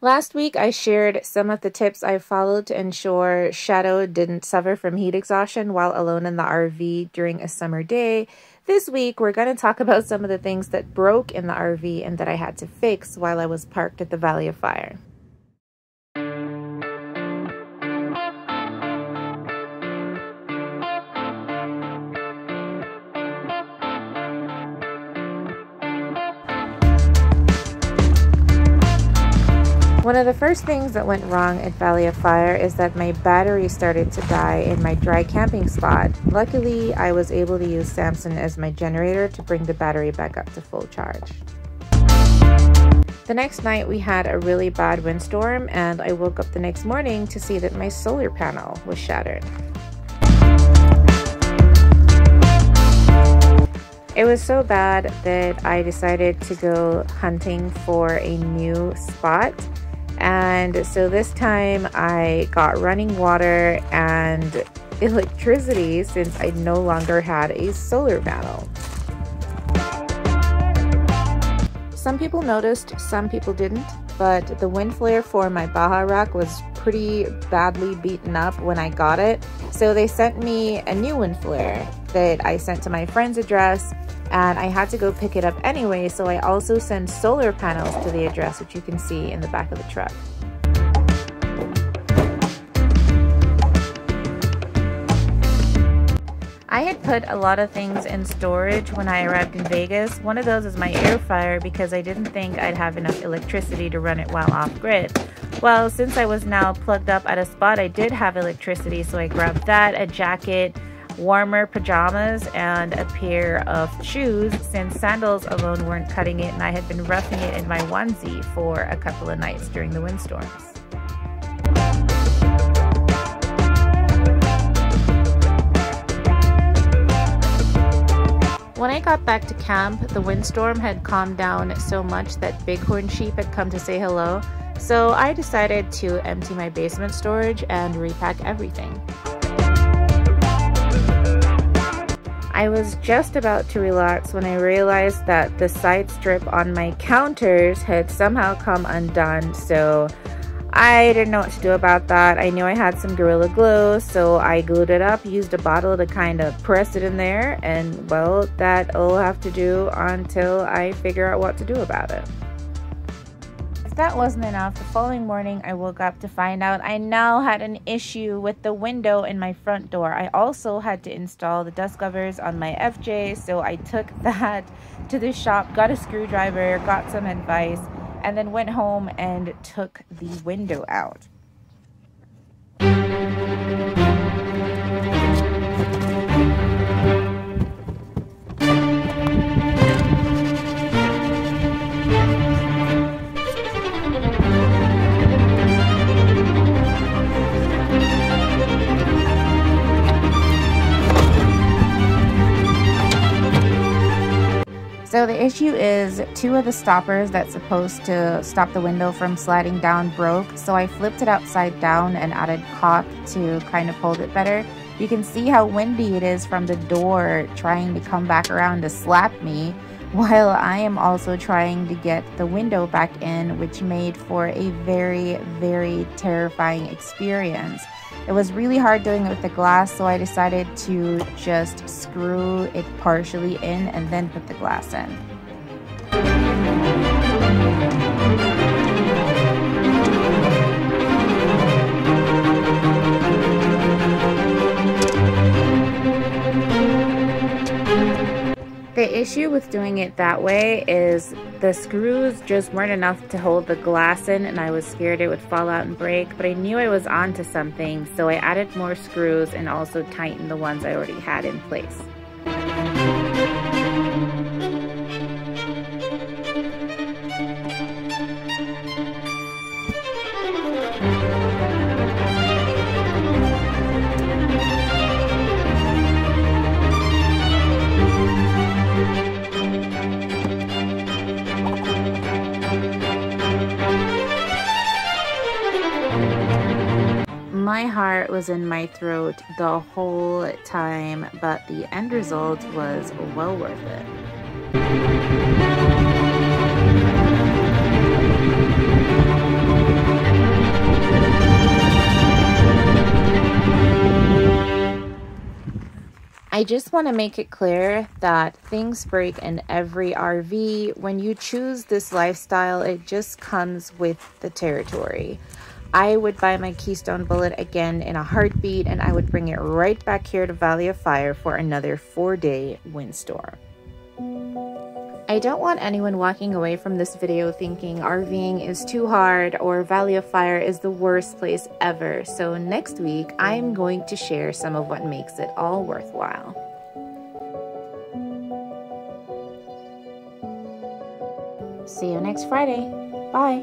Last week, I shared some of the tips I followed to ensure Shadow didn't suffer from heat exhaustion while alone in the RV during a summer day. This week, we're going to talk about some of the things that broke in the RV and that I had to fix while I was parked at the Valley of Fire. One of the first things that went wrong at Valley of Fire is that my battery started to die in my dry camping spot. Luckily, I was able to use Samson as my generator to bring the battery back up to full charge. The next night we had a really bad windstorm, and I woke up the next morning to see that my solar panel was shattered. It was so bad that I decided to go hunting for a new spot. And so this time I got running water and electricity since I no longer had a solar panel. Some people noticed, some people didn't, but the wind flare for my Baja rack was pretty badly beaten up when I got it. So they sent me a new wind flare that I sent to my friend's address, and I had to go pick it up anyway, so I also sent solar panels to the address, which you can see in the back of the truck. I had put a lot of things in storage when I arrived in Vegas. One of those is my air fryer because I didn't think I'd have enough electricity to run it while off-grid. Well, since I was now plugged up at a spot, I did have electricity, so I grabbed that, a jacket, warmer pajamas, and a pair of shoes since sandals alone weren't cutting it, and I had been roughing it in my onesie for a couple of nights during the windstorms. When I got back to camp, the windstorm had calmed down so much that bighorn sheep had come to say hello, so I decided to empty my basement storage and repack everything. I was just about to relax when I realized that the side strip on my counters had somehow come undone, so I didn't know what to do about that. I knew I had some Gorilla Glue, so I glued it up, used a bottle to kind of press it in there, and well, that'll have to do until I figure out what to do about it. If that wasn't enough, the following morning I woke up to find out I now had an issue with the window in my front door. I also had to install the dust covers on my FJ, so I took that to the shop, got a screwdriver, got some advice, and then went home and took the window out. So the issue is two of the stoppers that's supposed to stop the window from sliding down broke. So I flipped it upside down and added caulk to kind of hold it better. You can see how windy it is from the door trying to come back around to slap me, while I am also trying to get the window back in, which made for a very, very terrifying experience. It was really hard doing it with the glass, so I decided to just screw it partially in and then put the glass in. The issue with doing it that way is the screws just weren't enough to hold the glass in, and I was scared it would fall out and break, but I knew I was onto something, so I added more screws and also tightened the ones I already had in place. My heart was in my throat the whole time, but the end result was well worth it. I just want to make it clear that things break in every RV. When you choose this lifestyle, it just comes with the territory. I would buy my Keystone Bullet again in a heartbeat, and I would bring it right back here to Valley of Fire for another 4-day windstorm. I don't want anyone walking away from this video thinking RVing is too hard or Valley of Fire is the worst place ever. So next week, I'm going to share some of what makes it all worthwhile. See you next Friday. Bye.